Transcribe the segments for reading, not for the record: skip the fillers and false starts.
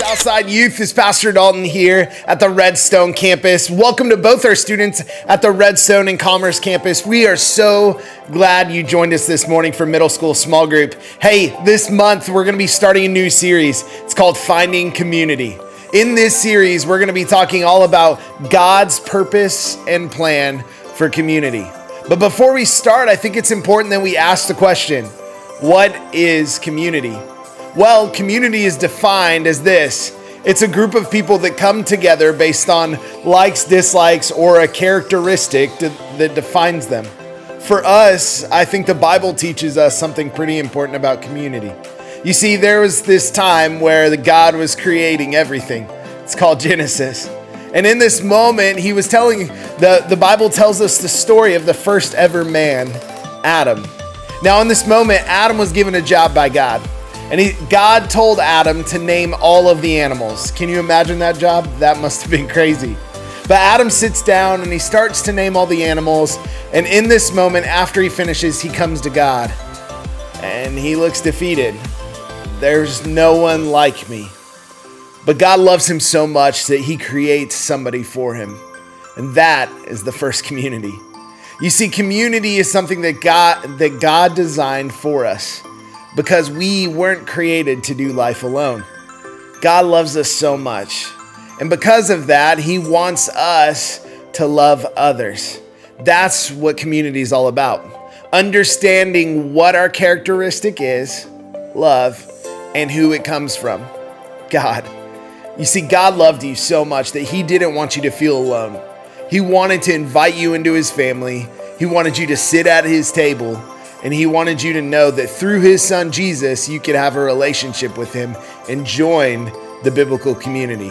Southside Youth. This is Pastor Dalton here at the Redstone campus. Welcome to both our students at the Redstone and Commerce campus. We are so glad you joined us this morning for middle school small group. Hey, this month we're going to be starting a new series. It's called Finding Community. In this series, we're going to be talking all about God's purpose and plan for community. But before we start, I think it's important that we ask the question, what is community? Well, community is defined as this. It's a group of people that come together based on likes, dislikes, or a characteristic that defines them. For us, I think the Bible teaches us something pretty important about community. You see, there was this time where God was creating everything. It's called Genesis. And in this moment, he was telling, the Bible tells us the story of the first ever man, Adam. Now in this moment, Adam was given a job by God. And God told Adam to name all of the animals. Can you imagine that job? That must have been crazy. But Adam sits down and he starts to name all the animals. And in this moment, after he finishes, he comes to God. And he looks defeated. There's no one like me. But God loves him so much that he creates somebody for him. And that is the first community. You see, community is something that God designed for us, because we weren't created to do life alone. God loves us so much. And because of that, he wants us to love others. That's what community is all about. Understanding what our characteristic is, love, and who it comes from, God. You see, God loved you so much that he didn't want you to feel alone. He wanted to invite you into his family. He wanted you to sit at his table. And he wanted you to know that through his son, Jesus, you could have a relationship with him and join the biblical community.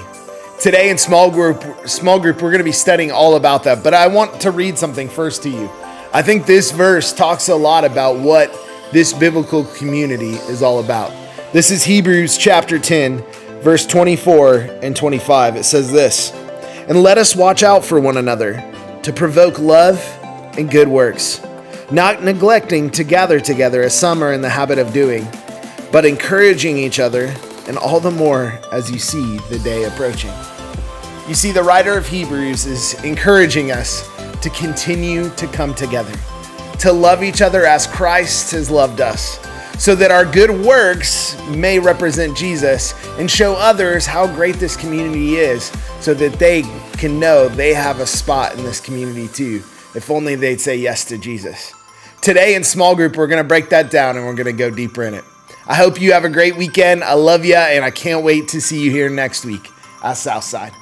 Today in small group, we're going to be studying all about that. But I want to read something first to you. I think this verse talks a lot about what this biblical community is all about. This is Hebrews chapter 10, verse 24 and 25. It says this, "And let us watch out for one another to provoke love and good works, not neglecting to gather together as some are in the habit of doing, but encouraging each other, and all the more as you see the day approaching." You see, the writer of Hebrews is encouraging us to continue to come together, to love each other as Christ has loved us, so that our good works may represent Jesus and show others how great this community is, so that they can know they have a spot in this community too, if only they'd say yes to Jesus. Today in small group, we're going to break that down and we're going to go deeper in it. I hope you have a great weekend. I love you, and I can't wait to see you here next week at Southside.